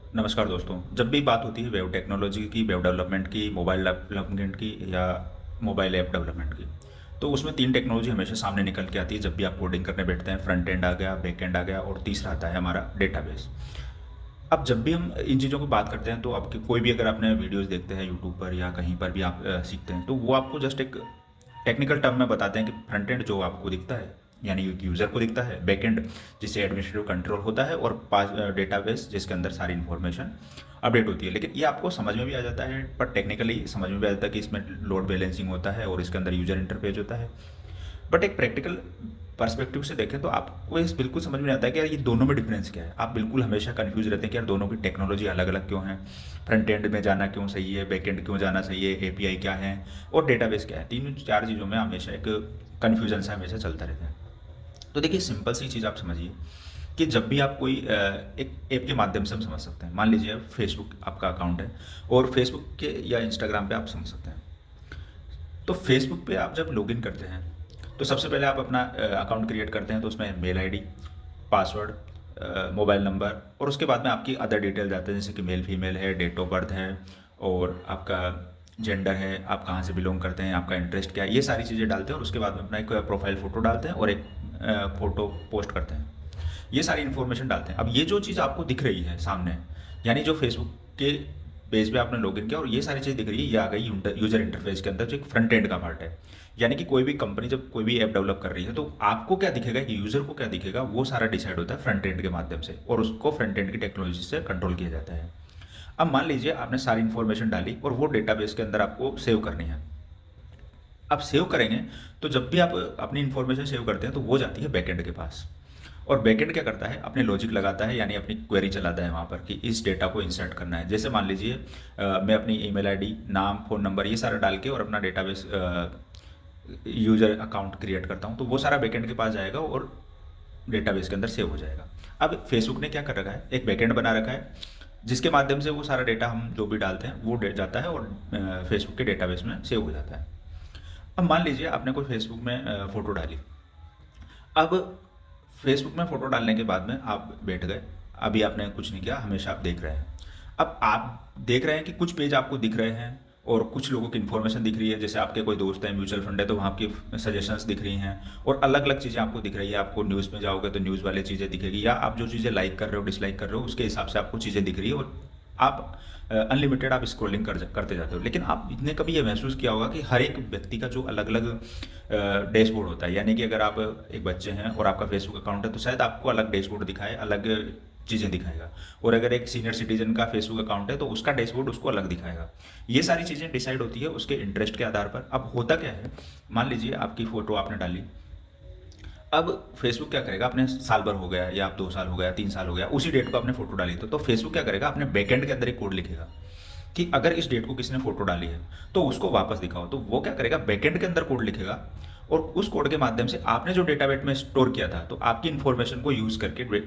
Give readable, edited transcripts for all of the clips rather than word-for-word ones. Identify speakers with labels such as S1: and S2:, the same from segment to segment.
S1: नमस्कार दोस्तों। जब भी बात होती है वेब टेक्नोलॉजी की, वेब डेवलपमेंट की, मोबाइल डेवलपमेंट की या मोबाइल ऐप डेवलपमेंट की, तो उसमें 3 टेक्नोलॉजी हमेशा सामने निकल के आती है जब भी आप कोडिंग करने बैठते हैं। फ्रंट एंड आ गया, बैक एंड आ गया और तीसरा आता है हमारा डेटाबेस। अब जब भी हम इन चीज़ों की बात करते हैं तो आपके कोई भी अगर आपने वीडियोज़ देखते हैं यूट्यूब पर या कहीं पर भी आप सीखते हैं तो वो आपको जस्ट एक टेक्निकल टर्म में बताते हैं कि फ्रंट एंड जो आपको दिखता है यानी एक यूज़र को दिखता है, बैक एंड जिससे एडमिनिस्ट्रेटिव कंट्रोल होता है और पास डेटाबेस जिसके अंदर सारी इन्फॉर्मेशन अपडेट होती है। लेकिन ये आपको समझ में भी आ जाता है, पर टेक्निकली समझ में भी आ जाता है कि इसमें लोड बैलेंसिंग होता है और इसके अंदर यूज़र इंटरफेस होता है। बट एक प्रैक्टिकल पर्सपेक्टिव से देखें तो आपको इस बिल्कुल समझ में नहीं आता है कि यार ये दोनों में डिफरेंस क्या है। आप बिल्कुल हमेशा कंफ्यूज रहते हैं कि यार दोनों की टेक्नोलॉजी अलग अलग क्यों है, फ्रंट एंड में जाना क्यों सही है, बैक एंड क्यों जाना सही है, एपीआई क्या है और डेटाबेस क्या है। तीन चार चीज़ों में हमेशा एक कन्फ्यूजन सा हमेशा चलता रहता है। तो देखिए सिंपल सी चीज़ आप समझिए कि जब भी आप कोई एक ऐप के माध्यम से हम समझ सकते हैं। मान लीजिए फेसबुक आपका अकाउंट है और फेसबुक के या इंस्टाग्राम पे आप समझ सकते हैं। तो फेसबुक पे आप जब लॉगिन करते हैं तो सबसे पहले आप अपना अकाउंट क्रिएट करते हैं, तो उसमें mail ID, password, mobile number और उसके बाद में आपकी अदर डिटेल्स आते हैं जैसे कि मेल फीमेल है, डेट ऑफ बर्थ है और आपका जेंडर है, आप कहाँ से बिलोंग करते हैं, आपका इंटरेस्ट क्या है, ये सारी चीज़ें डालते हैं और उसके बाद में अपना एक प्रोफाइल फ़ोटो डालते हैं और एक फ़ोटो पोस्ट करते हैं। ये सारी इन्फॉर्मेशन डालते हैं। अब ये जो चीज़ आपको दिख रही है सामने, यानी जो फेसबुक के पेज पे आपने लॉगिन किया और ये सारी चीज़ दिख रही है, ये आ गई यूजर इंटरफेस के अंदर जो एक फ्रंट एंड का पार्ट है। यानी कि कोई भी कंपनी जब कोई भी ऐप डेवलप कर रही है तो आपको क्या दिखेगा, कि यूजर को क्या दिखेगा, वो सारा डिसाइड होता है फ्रंट एंड के माध्यम से और उसको फ्रंट एंड की टेक्नोलॉजी से कंट्रोल किया जाता है। अब मान लीजिए आपने सारी इन्फॉर्मेशन डाली और वो डेटाबेस के अंदर आपको सेव करनी है। अब सेव करेंगे तो जब भी आप अपनी इन्फॉर्मेशन सेव करते हैं तो वो जाती है बैकएंड के पास और बैकएंड क्या करता है, अपने लॉजिक लगाता है यानी अपनी क्वेरी चलाता है वहाँ पर कि इस डेटा को इंसर्ट करना है। जैसे मान लीजिए मैं अपनी ईमेल आईडी, नाम, फ़ोन नंबर ये सारा डाल के और अपना डेटाबेस यूज़र अकाउंट क्रिएट करता हूँ तो वो सारा बैकएंड के पास जाएगा और डेटाबेस के अंदर सेव हो जाएगा। अब फेसबुक ने क्या कर रखा है, एक बैकएंड बना रखा है जिसके माध्यम से वो सारा डेटा हम जो भी डालते हैं वो जाता है और फेसबुक के डेटाबेस में सेव हो जाता है। अब मान लीजिए आपने कोई फेसबुक में फ़ोटो डाली। अब फेसबुक में फ़ोटो डालने के बाद में आप बैठ गए, अभी आपने कुछ नहीं किया, हमेशा आप देख रहे हैं। अब आप देख रहे हैं कि कुछ पेज आपको दिख रहे हैं और कुछ लोगों की इन्फॉर्मेशन दिख रही है, जैसे आपके कोई दोस्त हैं, म्यूचुअल फंड है तो वहाँ की सजेशंस दिख रही हैं और अलग अलग चीज़ें आपको दिख रही है। आपको न्यूज़ में जाओगे तो न्यूज़ वाली चीज़ें दिखेगी या आप जो चीज़ें लाइक कर रहे हो, डिसलाइक कर रहे हो, उसके हिसाब से आपको चीज़ें दिख रही है और आप अनलिमिटेड आप स्क्रॉलिंग करते जाते हो। लेकिन आपने कभी ये महसूस किया होगा कि हर एक व्यक्ति का जो अलग अलग डैशबोर्ड होता है, यानी कि अगर आप एक बच्चे हैं और आपका फेसबुक अकाउंट है तो शायद आपको अलग डैशबोर्ड दिखाए, अलग चीज़ें दिखाएगा और अगर एक सीनियर सिटीजन का फेसबुक अकाउंट है तो उसका डैशबोर्ड उसको अलग दिखाएगा। ये सारी चीज़ें डिसाइड होती है उसके इंटरेस्ट के आधार पर। अब होता क्या है, मान लीजिए आपकी फ़ोटो आपने डाली। अब फेसबुक क्या करेगा, अपने साल भर हो गया या आप 2 साल हो गया, 3 साल हो गया, उसी डेट को आपने फोटो डाली तो फेसबुक क्या करेगा, अपने बैकएंड के अंदर एक कोड लिखेगा कि अगर इस डेट को किसी ने फोटो डाली है तो उसको वापस दिखाओ। तो वो क्या करेगा, बैकएंड के अंदर कोड लिखेगा और उस कोड के माध्यम से आपने जो डेटाबेस में स्टोर किया था तो आपकी इन्फॉर्मेशन को यूज करके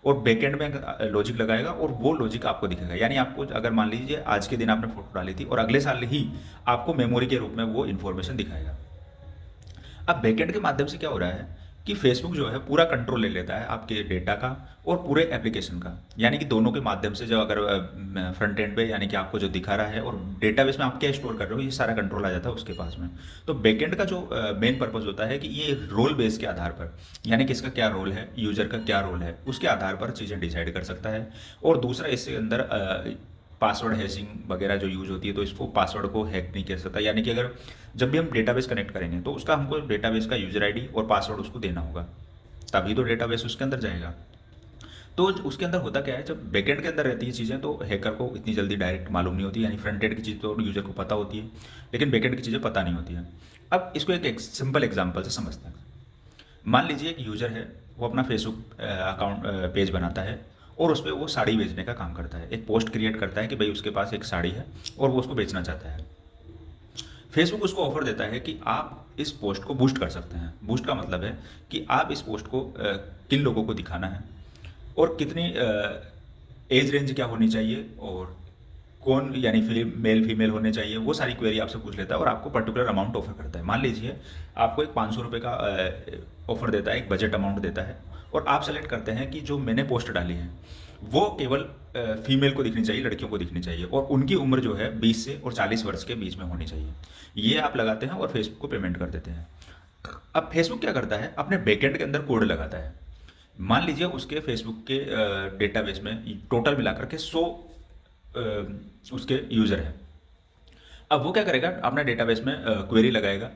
S1: और बैकएंड में लॉजिक लगाएगा और वो लॉजिक आपको दिखेगा। यानी आपको अगर मान लीजिए आज के दिन आपने फोटो डाली थी और अगले साल ही आपको मेमोरी के रूप में वो इन्फॉर्मेशन दिखाएगा। अब बैकएंड के माध्यम से क्या हो रहा है कि फेसबुक जो है पूरा कंट्रोल ले लेता है आपके डेटा का और पूरे एप्लीकेशन का। यानी कि दोनों के माध्यम से जो अगर फ्रंट एंड पे यानी कि आपको जो दिखा रहा है और डेटाबेस में आप क्या स्टोर कर रहे हो ये सारा कंट्रोल आ जाता है उसके पास में। तो बैकएंड का जो मेन पर्पस होता है कि ये रोल बेस के आधार पर, यानी कि इसका क्या रोल है, यूजर का क्या रोल है, उसके आधार पर चीज़ें डिसाइड कर सकता है। और दूसरा इसके अंदर पासवर्ड हैशिंग वगैरह जो यूज होती है तो इसको पासवर्ड को हैक नहीं कर सकता। यानी कि अगर जब भी हम डेटाबेस कनेक्ट करेंगे तो उसका हमको डेटाबेस का यूजर आईडी और पासवर्ड उसको देना होगा, तभी तो डेटाबेस उसके अंदर जाएगा। तो उसके अंदर होता क्या है, जब बैकएंड के अंदर रहती है चीज़ें तो हैकर को इतनी जल्दी डायरेक्ट मालूम नहीं होती। यानी फ्रंट एंड की चीज़ तो यूजर को पता होती है लेकिन बैकएंड की चीज़ें पता नहीं होती है। अब इसको एक सिंपल एग्जाम्पल से समझते हैं। मान लीजिए एक यूजर है, वो अपना फेसबुक अकाउंट पेज बनाता है और उस पर वो साड़ी बेचने का काम करता है। एक पोस्ट क्रिएट करता है कि भाई उसके पास एक साड़ी है और वो उसको बेचना चाहता है। फेसबुक उसको ऑफर देता है कि आप इस पोस्ट को बूस्ट कर सकते हैं। बूस्ट का मतलब है कि आप इस पोस्ट को किन लोगों को दिखाना है और कितनी एज रेंज क्या होनी चाहिए और कौन यानी मेल फीमेल होने चाहिए, वो सारी क्वेरी आपसे पूछ लेता है और आपको पर्टिकुलर अमाउंट ऑफर करता है। मान लीजिए आपको एक 500 रुपये का ऑफर देता है, एक बजट अमाउंट देता है और आप सेलेक्ट करते हैं कि जो मैंने पोस्ट डाली है वो केवल फीमेल को दिखनी चाहिए, लड़कियों को दिखनी चाहिए, और उनकी उम्र जो है 20 से और 40 वर्ष के बीच में होनी चाहिए। ये आप लगाते हैं और फेसबुक को पेमेंट कर देते हैं। अब फेसबुक क्या करता है, अपने बैकएंड के अंदर कोड लगाता है। मान लीजिए उसके फेसबुक के डेटाबेस में टोटल मिलाकर के 100 उसके यूज़र हैं। अब वो क्या करेगा, अपना डेटाबेस में क्वेरी लगाएगा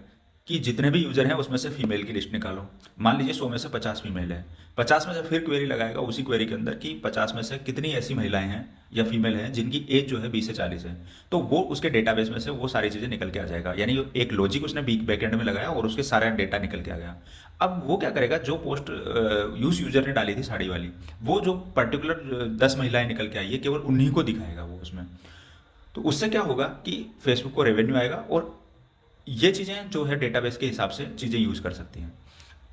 S1: कि जितने भी यूज़र हैं उसमें से फीमेल की लिस्ट निकालो। मान लीजिए 100 में से 50 फीमेल है, 50 में से फिर क्वेरी लगाएगा उसी क्वेरी के अंदर कि 50 में से कितनी ऐसी महिलाएं हैं या फीमेल हैं जिनकी एज जो है 20 से 40 है। तो वो उसके डेटाबेस में से वो सारी चीज़ें निकल के आ जाएगा। यानी एक लॉजिक उसने बैकएंड में लगाया और उसके सारा डेटा निकल के आ गया। अब वो क्या करेगा, जो पोस्ट यूज यूज़र ने डाली थी साड़ी वाली, वो जो पर्टिकुलर 10 महिलाएं निकल के आई है केवल उन्हीं को दिखाएगा वो उसमें। तो उससे क्या होगा कि फेसबुक को रेवेन्यू आएगा, और ये चीज़ें जो है डेटाबेस के हिसाब से चीज़ें यूज़ कर सकती हैं।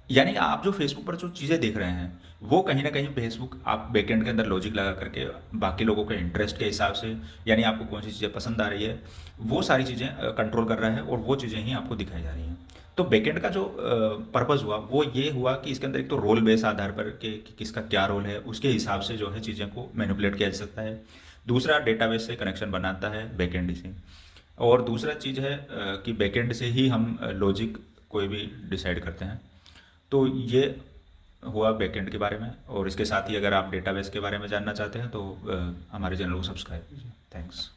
S1: यानी आप जो फेसबुक पर जो चीज़ें देख रहे हैं वो कहीं ना कहीं फेसबुक आप बैकएंड के अंदर लॉजिक लगा करके बाकी लोगों के इंटरेस्ट के हिसाब से, यानी आपको कौन सी चीज़ें पसंद आ रही है वो सारी चीज़ें कंट्रोल कर रहा है, और वो चीज़ें ही आपको दिखाई जा रही हैं। तो बैकएंड का जो पर्पज़ हुआ वो ये हुआ कि इसके अंदर एक तो रोल बेस आधार पर कि किसका क्या रोल है उसके हिसाब से जो है चीज़ें को मैनिपुलेट किया जा सकता है। दूसरा, डेटाबेस से कनेक्शन बनाता है बैकएंड से। और दूसरा चीज़ है कि बैकएंड से ही हम लॉजिक कोई भी डिसाइड करते हैं। तो ये हुआ बैकएंड के बारे में, और इसके साथ ही अगर आप डेटाबेस के बारे में जानना चाहते हैं तो हमारे चैनल को सब्सक्राइब कीजिए। थैंक्स।